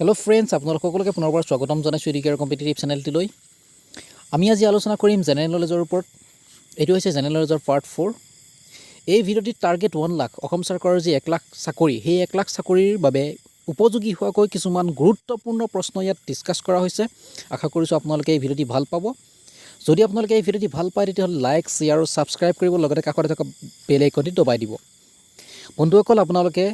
Hello' friends, আপোনালোক সকলোকে পুনৰবাৰ স্বাগতম জনাইছোঁ এডুকেয়াৰ কম্পিটিটিভ চেনেলটিলৈ। আমি আজি আলোচনা কৰিম জেনেৰেল নলেজৰ ওপৰত। এইটো হৈছে জেনেৰেল নলেজৰ পাৰ্ট 4। এই ভিডিঅ'টিত টাৰ্গেট 1 লাখ অসম চৰকাৰৰ যি 1 লাখ চাকৰি, সেই 1 লাখ চাকৰিৰ বাবে উপযোগী হোৱাকৈ কিছুমান গুৰুত্বপূৰ্ণ প্ৰশ্ন ইয়াত ডিছকাছ কৰা হৈছে। আশা কৰিছোঁ আপোনালোকে এই ভিডিঅ'টি ভাল পাব। যদি আপোনালোকে এই ভিডিঅ'টি ভাল পায় তেতিয়াহ'লে লাইক, শ্বেয়াৰ আৰু ছাবস্ক্ৰাইব কৰিব, লগতে কাষতে থকা বেল আইকনটি দবাই দিব। বন্ধুসকল, আপোনালোকে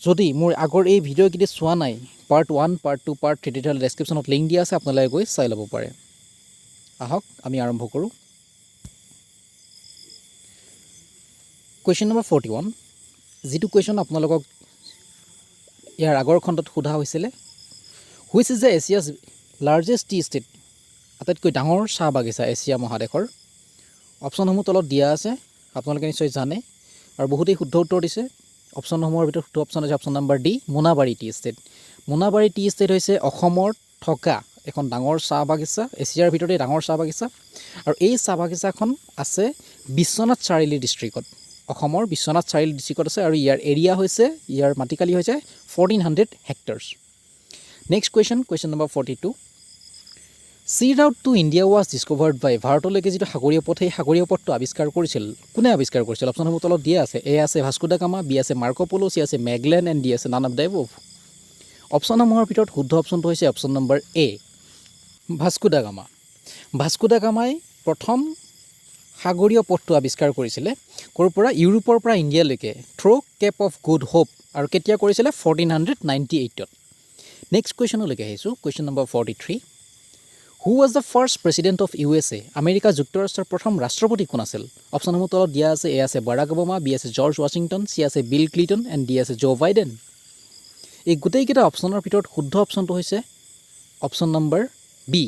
যদি মোৰ আগৰ এই ভিডিঅ'কেইটি চোৱা নাই, পাৰ্ট 1, পাৰ্ট 2, পাৰ্ট 3 তেতিয়াহ'লে ডেছক্ৰিপশ্যনত লিংক দিয়া আছে, আপোনালোকে গৈ চাই ল'ব পাৰে। আহক আমি আৰম্ভ কৰোঁ। কুৱেশ্যন নম্বৰ 41, যিটো কুৱেশ্যন আপোনালোকক ইয়াৰ আগৰ খণ্ডত সোধা হৈছিলে, which is the Asia's largest tea state, আটাইতকৈ ডাঙৰ চাহ বাগিচা এছিয়া মহাদেশৰ। অপশ্যনসমূহ তলত দিয়া আছে, আপোনালোকে নিশ্চয় জানে আৰু বহুতেই শুদ্ধ উত্তৰ দিছে। অপশ্যনসমূহৰ ভিতৰত শুদ্ধ অপশ্যন হৈছে option number D, Monabari T state. Monabari T state হৈছে অসমৰ থকা এখন ডাঙৰ চাহ বাগিচা, এছিয়াৰ ভিতৰতে ডাঙৰ চাহ বাগিচা, আৰু এই চাহ বাগিচাখন আছে বিশ্বনাথ চাৰিআলি ডিষ্ট্ৰিক্টত। অসমৰ বিশ্বনাথ চাৰিআলি ডিষ্ট্ৰিক্টত আছে আৰু ইয়াৰ এৰিয়া হৈছে, ইয়াৰ মাটিকালি হৈছে 1400 hectares. Next question number 42, C route to India was discovered by, ভাৰতলৈকে যিটো সাগৰীয় পথ, সেই সাগৰীয় পথটো আৱিষ্কাৰ কৰিছিল, কোনে আৱিষ্কাৰ কৰিছিল? অপশ্যনসমূহ তলত দিয়া আছে। এ আছে ভাস্কো দা গামা, বি আছে মাৰ্কো প'লো, চি আছে মেগলেন, এণ্ড ডি আছে নান অফ দ্য এবভ। অপশ্যনসমূহৰ ভিতৰত শুদ্ধ অপশ্যনটো হৈছে option number A, Vasco da Gama. Vasco da গামাই প্ৰথম সাগৰীয় পথটো আৱিষ্কাৰ কৰিছিলে, ক'ৰ পৰা? ইউৰোপৰ পৰা ইণ্ডিয়ালৈকে, through Cape of Good Hope, আৰু কেতিয়া কৰিছিলে? 1498ত। নেক্সট কুৱেশ্যনলৈকে আহিছোঁ, question number 43, who was the first president of USA, America যুক্তৰাষ্ট্ৰৰ প্ৰথম ৰাষ্ট্ৰপতি কোন আছিল? অপশ্যনসমূহ তলত দিয়া আছে। এ আছে বাৰাক ওবামা, বি আছে জৰ্জ ৱাশ্বিংটন, চি আছে বিল ক্লিণ্টন, এণ্ড ডি আছে জো বাইডেন। এই গোটেইকেইটা অপশ্যনৰ ভিতৰত শুদ্ধ অপশ্যনটো হৈছে অপশ্যন নম্বৰ বি।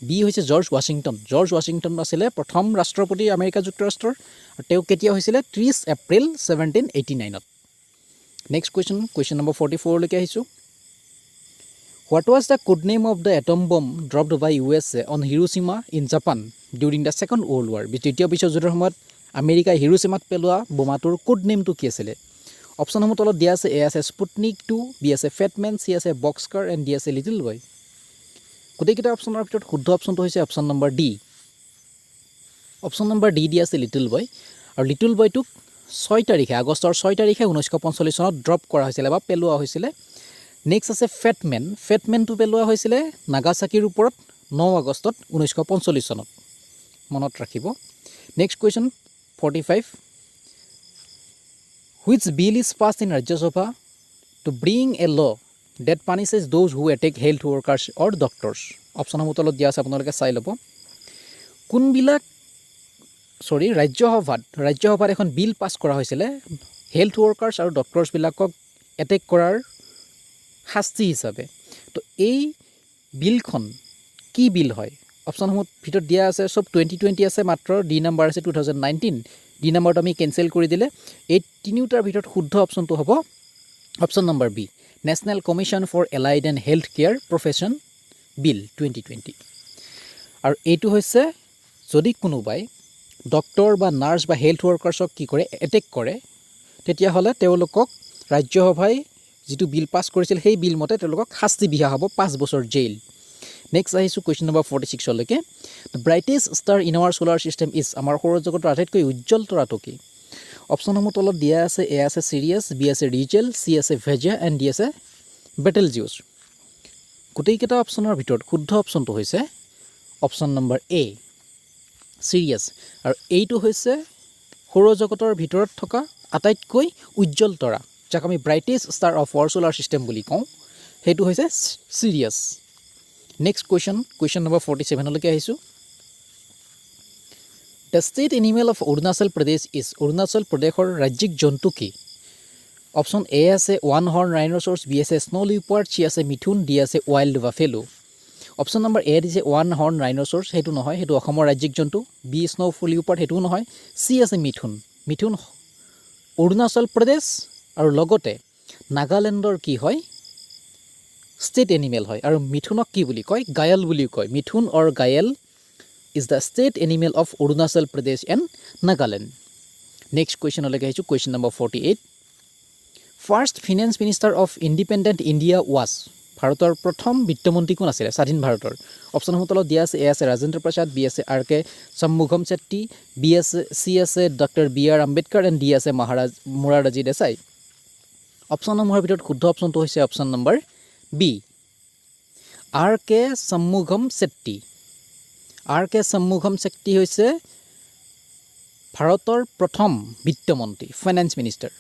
বি হৈছে জৰ্জ ৱাশ্বিংটন। জৰ্জ ৱাশ্বিংটন আছিলে প্ৰথম ৰাষ্ট্ৰপতি আমেৰিকা যুক্তৰাষ্ট্ৰৰ, আৰু তেওঁ কেতিয়া হৈছিলে? 30 এপ্ৰিল 1789ত। নেক্সট কুৱেশ্যন নম্বৰ 44লৈকে আহিছোঁ। What was the code name of the atom bomb dropped by USA on Hiroshima in Japan during the second world war? দ্বিতীয় বিশ্বযুদ্ধৰ সময়ত আমেৰিকাই হিৰোচিমাত পেলোৱা বোমাটোৰ কোড নেমটো কি আছিলে? অপশ্যনসমূহ তলত দিয়া আছে। এ আছে স্পুটনিক 2, বি আছে ফেটমেন, চি আছে বক্সকাৰ, এণ্ড ডি আছে লিটিল বয়। গোটেইকেইটা অপশ্যনৰ ভিতৰত শুদ্ধ অপশ্যনটো হৈছে option number D. Option number D দি আছে লিটিল বয়, আৰু লিটিল বয়টোক 6 তাৰিখে, আগষ্টৰ 6 তাৰিখে 1945 চনত ড্ৰপ কৰা হৈছিলে বা পেলোৱা হৈছিলে। নেক্সট আছে ফেটমেন। ফেটমেনটো পেলোৱা হৈছিলে নাগাচাকিৰ ওপৰত 9 আগষ্টত 1945 চনত, মনত ৰাখিব। Next question 45, which bill is passed in Rajya Sabha to bring a law that punishes those who attack health workers or doctors? অপশ্যনসমূহ তলত দিয়া আছে, আপোনালোকে চাই ল'ব। কোনবিলাক ৰাজ্যসভাত এখন বিল পাছ কৰা হৈছিলে হেল্থ ৱৰ্কাৰ্ছ আৰু ডক্টৰ্ছবিলাকক এটেক কৰাৰ শাস্তি হিচাপে? তো এই বিলখন কি বিল হয়? অপশ্যনসমূহ ভিতৰত দিয়া আছে, চব 2020 আছে, মাত্ৰ ডি নাম্বাৰ আছে 2019। ডি নাম্বাৰটো আমি কেঞ্চেল কৰি দিলে এই তিনিওটাৰ ভিতৰত শুদ্ধ অপশ্যনটো হ'ব option number B, national commission for allied and health care profession bill 2020। আৰু এইটো হৈছে যদি কোনোবাই ডক্টৰ বা নাৰ্ছ বা হেল্থ ৱৰ্কাৰ্ছক কি কৰে? এটেক কৰে, তেতিয়াহ'লে তেওঁলোকক ৰাজ্যসভাই যিটো বিল পাছ কৰিছিল সেই বিল মতে তেওঁলোকক শাস্তি বিহা হ'ব 5 বছৰ জেইল। নেক্সট আহিছোঁ কুৱেশ্যন নম্বৰ 46লৈকে। The brightest star in our solar system is, আমাৰ সৌৰজগতৰ আটাইতকৈ উজ্জ্বল তৰাটো কি? অপশ্যনসমূহ তলত দিয়া আছে। এ আছে চিৰিয়াছ, বি আছে ৰিজেল, চি আছে ভেজা, এণ্ড ডি আছে বেটেল জিউছ। গোটেইকেইটা অপশ্যনৰ ভিতৰত শুদ্ধ অপশ্যনটো হৈছে অপশ্যন নম্বৰ এ, চিৰিয়াছ। আৰু এইটো হৈছে সৌৰজগতৰ ভিতৰত থকা আটাইতকৈ উজ্জ্বল তৰা, যাক আমি brightest star of our solar system বুলি কওঁ, সেইটো হৈছে চিৰিয়াছ। নেক্সট কুৱেশ্যন নম্বৰ 47লৈকে আহিছোঁ। The state animal of Arunachal Pradesh is, Arunachal প্ৰদেশৰ ৰাজ্যিক জন্তু কি? অপশ্যন এ আছে ওৱান হৰ্ণ ৰাইন'চৰ্ছ, বি আছে স্ন' লিওপাৰ্ড, চি আছে মিথুন, ডি আছে wild buffalo. Option number A দিছে ওৱান হৰ্ণ ৰাইন'চৰ্ছ, সেইটো নহয়, সেইটো অসমৰ ৰাজ্যিক জন্তু। বি স্ন' লিওপাৰ্ড, সেইটোও নহয়। চি আছে মিথুন অৰুণাচল প্ৰদেশ আৰু লগতে নাগালেণ্ডৰ কি হয়? ষ্টেট এনিমেল হয়। আৰু মিথুনক কি বুলি কয়? গায়ল বুলিও কয়। Mithun or gayal is the state animal of Arunachal Pradesh and Nagaland. Next কুৱেশ্যনলৈকে আহিছোঁ, question number 48, first finance minister of independent India was ভাৰতৰ প্ৰথম বিত্তমন্ত্ৰী কোন আছিলে স্বাধীন ভাৰতৰ অপশ্যনসমূহ তলত দিয়া আছে এ আছে ৰাজেন্দ্ৰ প্ৰসাদ বি আছে R K Shanmugam Chetty B আছে চি আছে doctor B R Ambedkar and D আছে মোৰাৰজী দেশাই অপশ্যনসমূহৰ ভিতৰত শুদ্ধ অপশ্যনটো হৈছে option number B R K Shanmugam Chetty R K Shanmugam Chetty হৈছে ভাৰতৰ প্ৰথম বিত্তমন্ত্ৰী ফাইনেন্স মিনিষ্টাৰ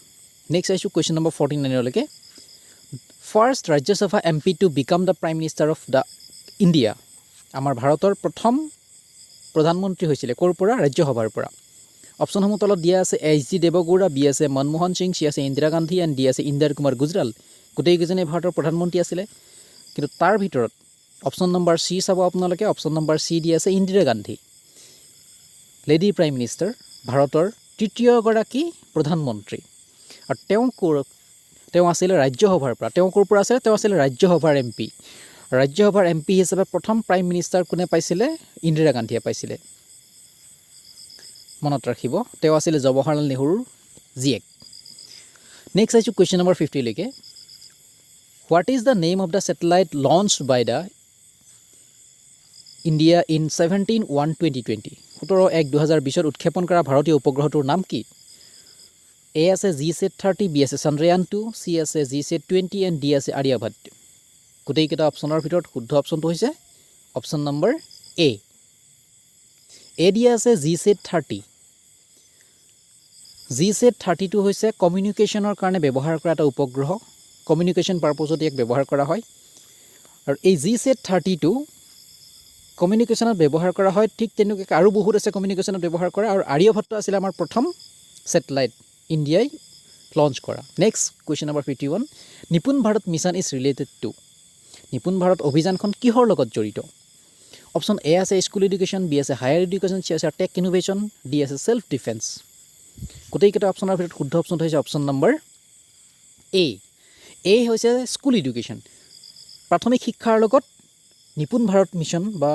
নেক্সট আহিছোঁ কুৱেশ্যন নম্বৰ 49লৈকে first Rajya Sabha M P to become the prime minister of the India আমাৰ ভাৰতৰ প্ৰথম প্ৰধানমন্ত্ৰী হৈছিলে ক'ৰ পৰা ৰাজ্যসভাৰ পৰা অপশ্যনসমূহ তলত দিয়া আছে এইচ ডি দেৱগৌড়া বি আছে মনমোহন সিং চি আছে ইন্দিৰা গান্ধী এণ্ড ডি আছে ইন্দিৰা কুমাৰ গুজৰাল গোটেইকেইজনে ভাৰতৰ প্ৰধানমন্ত্ৰী আছিলে কিন্তু তাৰ ভিতৰত অপশ্যন নম্বৰ চি চাব আপোনালোকে অপশ্যন নম্বৰ চি দি আছে Indira Gandhi lady prime minister ভাৰতৰ তৃতীয়গৰাকী প্ৰধানমন্ত্ৰী আৰু তেওঁ আছিলে ৰাজ্যসভাৰ পৰা তেওঁ ক'ৰ পৰা আছিলে তেওঁ আছিলে ৰাজ্যসভাৰ এম পি হিচাপে প্ৰথম প্ৰাইম মিনিষ্টাৰ কোনে পাইছিলে ইন্দিৰা গান্ধীয়ে পাইছিলে মনত ৰাখিব তেওঁ আছিলে জৱাহৰলাল নেহৰুৰ জীয়েক নেক্সট আহিছোঁ কুৱেশ্যন নম্বৰ 50লৈকে what is the name of the satellite launched by the India in 17/1/2020 17/1/2020 উৎক্ষেপণ কৰা ভাৰতীয় উপগ্ৰহটোৰ নাম কি এ আছে GSAT-30 বি আছে চন্দ্ৰয়ান 2 চি আছে GSAT-20 এণ্ড ডি আছে আৰ্যভট্ট গোটেইকেইটা অপশ্যনৰ ভিতৰত শুদ্ধ অপশ্যনটো হৈছে অপশ্যন নম্বৰ এ দিয়া আছে GSAT-30 GSAT-30টো হৈছে কমিউনিকেশ্যনৰ কাৰণে ব্যৱহাৰ কৰা এটা উপগ্ৰহ কমিউনিকেশ্যন পাৰপজত ইয়াক ব্যৱহাৰ কৰা হয় আৰু এই GSAT-30টো কমিউনিকেশ্যনত ব্যৱহাৰ কৰা হয় ঠিক তেনেকৈ আৰু বহুত আছে কমিউনিকেশ্যনত ব্যৱহাৰ কৰা আৰু আৰ্যভট্ট আছিলে আমাৰ প্ৰথম ছেটেলাইট ইণ্ডিয়াই লঞ্চ কৰা নেক্সট কুৱেশ্যন নম্বৰ 51 নিপুণ Bharat mission is related to নিপুণ ভাৰত অভিযানখন কিহৰ লগত জড়িত অপশ্যন এ আছে স্কুল এডুকেশ্যন বি আছে হায়াৰ এডুকেশ্যন চি আছে টেক ইনোভেশ্যন ডি আছে ছেল্ফ ডিফেন্স গোটেইকেইটা অপশ্যনৰ ভিতৰত শুদ্ধ অপশ্যনটো হৈছে অপশ্যন নম্বৰ এ হৈছে স্কুল এডুকেশ্যন প্ৰাথমিক শিক্ষাৰ লগত নিপুণ ভাৰত মিছন বা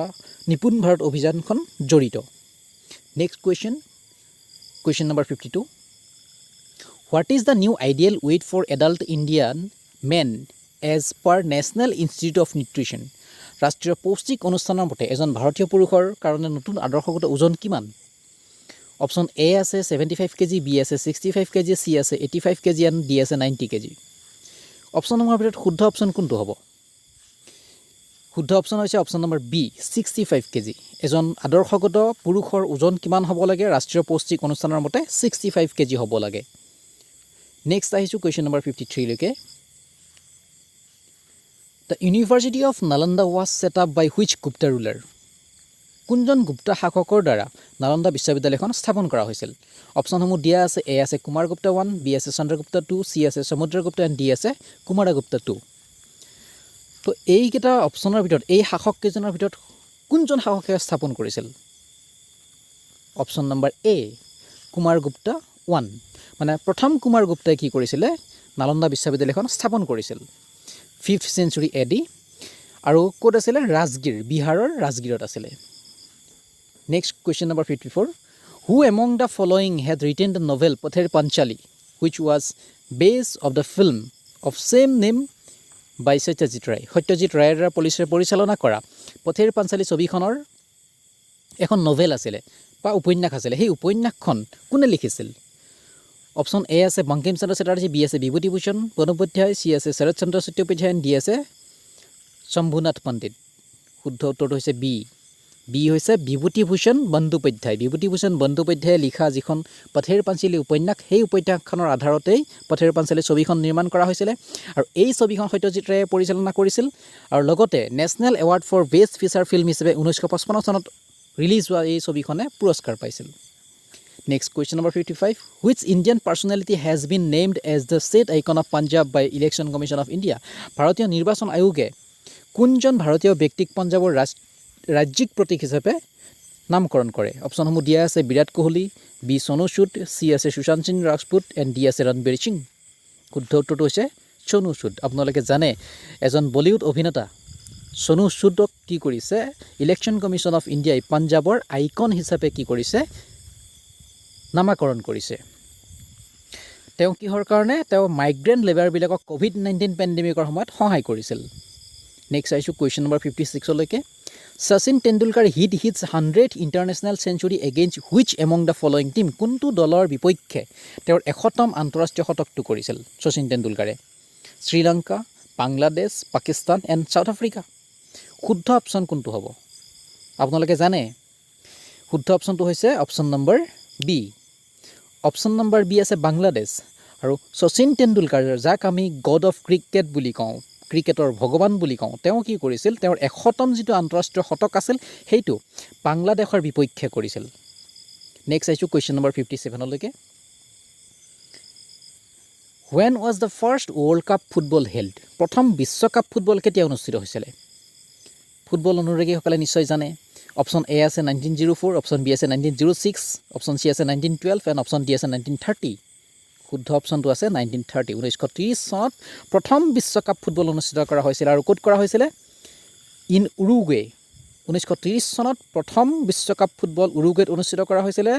নিপুণ ভাৰত অভিযানখন জড়িত next question number 52 what is the new ideal weight for adult Indian men as per National Institute of Nutrition ৰাষ্ট্ৰীয় পৌষ্টিক অনুষ্ঠানৰ মতে এজন ভাৰতীয় পুৰুষৰ কাৰণে নতুন আদৰ্শগত ওজন কিমান অপশ্যন এ আছে 75 কেজি বি আছে 65 কেজি চি আছে 85 কেজি এণ্ড ডি আছে 90 কেজি অপশ্যনসমূহৰ ভিতৰত শুদ্ধ অপশ্যন কোনটো হ'ব শুদ্ধ অপশ্যন হৈছে অপশ্যন নম্বৰ বি 65 কেজি এজন আদৰ্শগত পুৰুষৰ ওজন কিমান হ'ব লাগে ৰাষ্ট্ৰীয় পৌষ্টিক অনুষ্ঠানৰ মতে 65 কেজি হ'ব লাগে নেক্সট আহিছোঁ কুৱেশ্যন নম্বৰ 53লৈকে the university of Nalanda was set up by which Gupta ruler কোনজন গুপ্তা শাসকৰ দ্বাৰা নালন্দা বিশ্ববিদ্যালয়খন স্থাপন কৰা হৈছিল অপশ্যনসমূহ দিয়া আছে এ আছে কুমাৰগুপ্তা 1 বি আছে চন্দ্ৰগুপ্তা 2 চি আছে সমুদ্ৰগুপ্তা এণ্ড ডি আছে কুমাৰগুপ্তা 2 তো এইকেইটা অপশ্যনৰ ভিতৰত এই শাসককেইজনৰ ভিতৰত কোনজন শাসকে স্থাপন কৰিছিল অপশ্যন নম্বৰ এ কুমাৰগুপ্তা 1 মানে প্ৰথম কুমাৰগুপ্তাই কি কৰিছিলে নালন্দা বিশ্ববিদ্যালয়খন স্থাপন কৰিছিল 5th century AD আৰু ক'ত আছিলে ৰাজগিৰ বিহাৰৰ ৰাজগিৰত আছিলে next question number 54 who among the following had written the novel Pather Panchali which was base of the film of same name by Satyajit ৰায়ৰ দ্বাৰা পৰিচালনা কৰা পথেৰ পাঞ্চালী ছবিখনৰ এখন নভেল আছিলে বা উপন্যাস আছিলে সেই উপন্যাসখন কোনে লিখিছিল অপশ্যন এ আছে বংকিম চন্দ্ৰ চেটাৰ্জী বি আছে বিভূতিভূষণ বন্দ্যোপাধ্যায় চি আছে শৰৎ চন্দ্ৰ চট্টোপাধ্যায় ডি আছে শম্ভুনাথ পণ্ডিত শুদ্ধ উত্তৰটো হৈছে বি হৈছে বিভূতিভূষণ বন্দ্যোপাধ্যায়ে লিখা যিখন পথেৰ পাঞ্চালী উপন্যাস সেই উপন্যাসখনৰ আধাৰতেই পথেৰ পাঞ্চালী ছবিখন নিৰ্মাণ কৰা হৈছিলে আৰু এই ছবিখন সত্যজিৎ ৰায়ে পৰিচালনা কৰিছিল আৰু লগতে national award for best feature film হিচাপে 1955 চনত ৰিলিজ হোৱা এই ছবিখনে পুৰস্কাৰ পাইছিল next question number 55 which Indian personality has been named as the state icon of Punjab by Election Commission of India ভাৰতীয় নিৰ্বাচন আয়োগে কোনজন ভাৰতীয় ব্যক্তিক পঞ্জাবৰ ৰাজ্যিক প্ৰতীক হিচাপে নামকৰণ কৰে অপশ্যনসমূহ দিয়া আছে বিৰাট কোহলি বি সোনু সুদ চি আছে সুশান্ত সিং ৰাজপুত এণ্ড ডি আছে ৰণবীৰ সিং শুদ্ধ উত্তৰটো হৈছে সোনু সুদ আপোনালোকে জানে এজন বলিউড অভিনেতা সোনু সুদক কি কৰিছে ইলেকশ্যন কমিশ্যন অফ ইণ্ডিয়াই পাঞ্জাবৰ আইকন হিচাপে কি কৰিছে নামাকৰণ কৰিছে তেওঁ কিহৰ কাৰণে তেওঁ মাইগ্ৰেণ্ট লেবাৰবিলাকক কোভিড-19 পেণ্ডেমিকৰ সময়ত সহায় কৰিছিল নেক্সট আহিছোঁ কুৱেশ্যন নম্বৰ 56 লৈকে Sachin Tendulkar hit his 100th international century against which among the following team কোনটো দলৰ বিপক্ষে তেওঁৰ 100তম আন্তঃৰাষ্ট্ৰীয় শতকটো কৰিছিল শচীন তেণ্ডুলকাৰে Sri Lanka Bangladesh Pakistan and south Africa শুদ্ধ অপশ্যন কোনটো হ'ব আপোনালোকে জানে শুদ্ধ অপশ্যনটো হৈছে option number B option number B আছে বাংলাদেশ আৰু শচীন তেণ্ডুলকাৰ যাক আমি গড অফ ক্ৰিকেট বুলি কওঁ ক্ৰিকেটৰ ভগৱান বুলি কওঁ তেওঁ কি কৰিছিল তেওঁৰ 100তম যিটো আন্তঃৰাষ্ট্ৰীয় শতক আছিল সেইটো বাংলাদেশৰ বিপক্ষে কৰিছিল নেক্সট আহিছোঁ কুৱেশ্যন নম্বৰ 57 লৈকে When was the first World Cup football held? প্ৰথম বিশ্বকাপ ফুটবল কেতিয়া অনুষ্ঠিত হৈছিল ফুটবল অনুৰাগীসকলে নিশ্চয় জানে অপশ্যন এ আছে 1904 অপশ্যন বি আছে 1906 অপশ্যন চি আছে 1912 এণ্ড অপশ্যন ডি আছে 1930 শুদ্ধ অপশ্যনটো আছে 1930 1930 চনত প্ৰথম বিশ্বকাপ ফুটবল অনুষ্ঠিত কৰা হৈছিল আৰু ক'ত কৰা হৈছিলে ইন উৰুগুৱে 1930 চনত প্ৰথম বিশ্বকাপ ফুটবল উৰুগুৱেত অনুষ্ঠিত কৰা হৈছিলে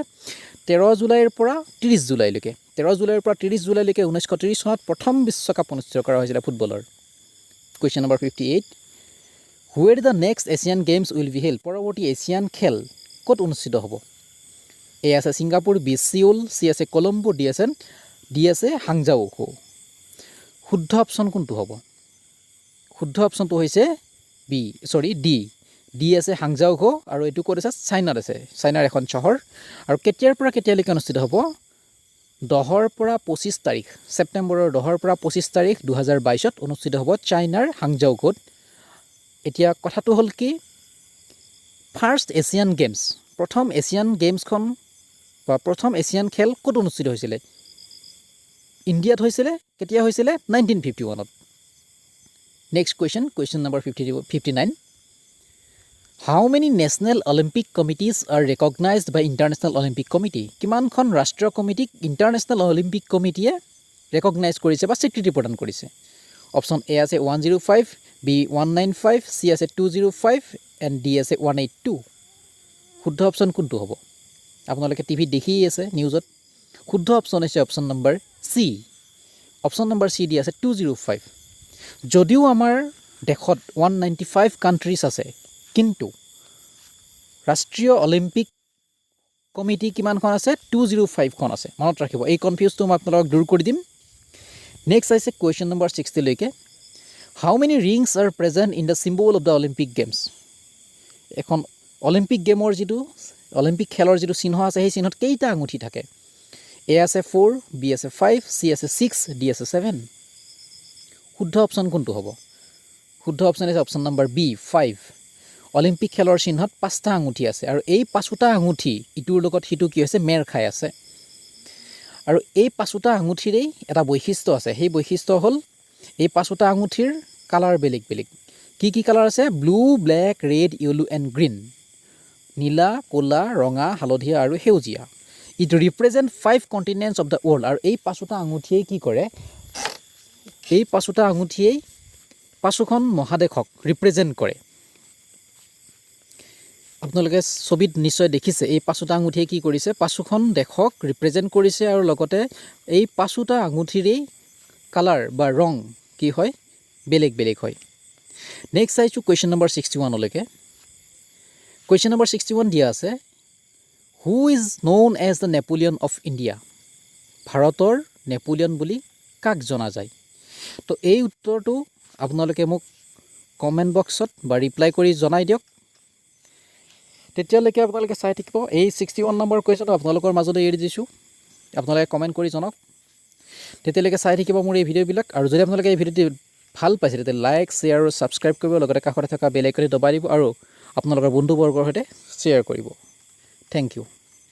13 জুলাইৰ পৰা 30 জুলাইলৈকে 13 জুলাইৰ পৰা 30 জুলাইলৈকে 1930 চনত প্ৰথম বিশ্বকাপ অনুষ্ঠিত কৰা হৈছিলে ফুটবলৰ question number 58 Where the next Asian Games will be held? পৰৱৰ্তী এছিয়ান খেল ক'ত অনুষ্ঠিত হ'ব এ আছে ছিংগাপুৰ বি সিউল চি আছে কলম্বো ডি আছে হাংজাও শুদ্ধ অপশ্যন কোনটো হ'ব শুদ্ধ অপশ্যনটো হৈছে ডি আছে হাংজাও আৰু এইটো ক'ত আছে চাইনাত আছে চাইনাৰ এখন চহৰ আৰু কেতিয়াৰ পৰা কেতিয়ালৈকে অনুষ্ঠিত হ'ব 10ৰ পৰা 25 তাৰিখ ছেপ্টেম্বৰৰ 10ৰ পৰা 25 তাৰিখ 2022ত অনুষ্ঠিত হ'ব চাইনাৰ হাংজাওত এতিয়া কথাটো হ'ল কি ফাৰ্ষ্ট এছিয়ান গেমছ প্ৰথম এছিয়ান গেমছখন বা প্ৰথম এছিয়ান খেল ক'ত অনুষ্ঠিত হৈছিলে ইণ্ডিয়াত হৈছিলে কেতিয়া হৈছিলে 1951ত next question number 59 How many national Olympic committees are recognized by International Olympic Committee? কিমানখন ৰাষ্ট্ৰীয় কমিটিক ইণ্টাৰনেশ্যনেল অলিম্পিক কমিটিয়ে ৰেকগনাইজ কৰিছে বা স্বীকৃতি প্ৰদান কৰিছে অপশ্যন এ আছে 105 বি 195 চি আছে 205 এণ্ড ডি আছে 182 শুদ্ধ অপশ্যন কোনটো হ'ব আপোনালোকে টিভিত দেখি আছে নিউজত শুদ্ধ অপশ্যন হৈছে option number C option number C D আছে 205 যদিও আমাৰ দেশত 195 কাণ্ট্ৰিজ আছে কিন্তু ৰাষ্ট্ৰীয় অলিম্পিক কমিটি কিমানখন আছে 205খন আছে মনত ৰাখিব এই কনফিউজটো মই আপোনালোকক দূৰ কৰি দিম নেক্সট আছে কুৱেশ্যন নম্বৰ 60 লৈকে How many rings are present in the symbol of the Olympic Games? এখন অলিম্পিক গেমৰ যিটো অলিম্পিক খেলৰ যিটো চিহ্ন আছে সেই চিহ্নত কেইটা আঙুঠি থাকে এ আছে 4 বি আছে 5 চি আছে 6 ডি আছে 7 শুদ্ধ অপশ্যন কোনটো হ'ব শুদ্ধ অপশ্যন আছে অপশ্যন নম্বৰ বি 5 অলিম্পিক খেলৰ চিহ্নত 5টা আঙুঠি আছে আৰু এই 5টা আঙুঠি ইটোৰ লগত সিটো কি হৈছে মেৰ খাই আছে আৰু এই 5টা আঙুঠিৰেই এটা বৈশিষ্ট্য আছে সেই বৈশিষ্ট্য হ'ল এই 5টা আঙুঠিৰ কালাৰ বেলেগ বেলেগ কি কালাৰ আছে blue black red yellow and green নীলা ক'লা ৰঙা হালধীয়া আৰু সেউজীয়া it represent 5 continents of the world আৰু এই 5টা আঙুঠিয়েই কি কৰে এই 5টা আঙুঠিয়েই 5খন মহাদেশক ৰিপ্ৰেজেণ্ট কৰে আপোনালোকে ছবিত নিশ্চয় দেখিছে এই 5টা আঙুঠিয়ে কি কৰিছে 5খন দেশক ৰিপ্ৰেজেণ্ট কৰিছে আৰু লগতে এই 5টা আঙুঠিৰেই কালাৰ বা ৰং কি হয় বেলেগ বেলেগ হয় নেক্সট আহিছোঁ কুৱেশ্যন নম্বৰ 61 লৈকে কুৱেশ্যন নম্বৰ 61 দিয়া আছে who is known as the Napoleon of India ভাৰতৰ নেপোলিয়ন বুলি কাক জনা যায় তো এই উত্তৰটো আপোনালোকে মোক কমেণ্ট বক্সত বা ৰিপ্লাই কৰি জনাই দিয়ক তেতিয়ালৈকে আপোনালোকে চাই থাকিব এই 61 নম্বৰ কুৱেশ্যনটো আপোনালোকৰ মাজতে এৰি দিছোঁ আপোনালোকে কমেণ্ট কৰি জনাওক তেতিয়ালৈকে চাই থাকিব মোৰ এই ভিডিঅ'বিলাক আৰু যদি আপোনালোকে এই ভিডিঅ'টো ভাল পাইছে তেতিয়া লাইক শ্বেয়াৰ আৰু ছাবস্ক্ৰাইব কৰিব লগতে কাষতে থকা বেল আইকনটো দবাই দিব আৰু আপোনালোকৰ বন্ধুবৰ্গৰ সৈতে শ্বেয়াৰ কৰিব থেংক ইউ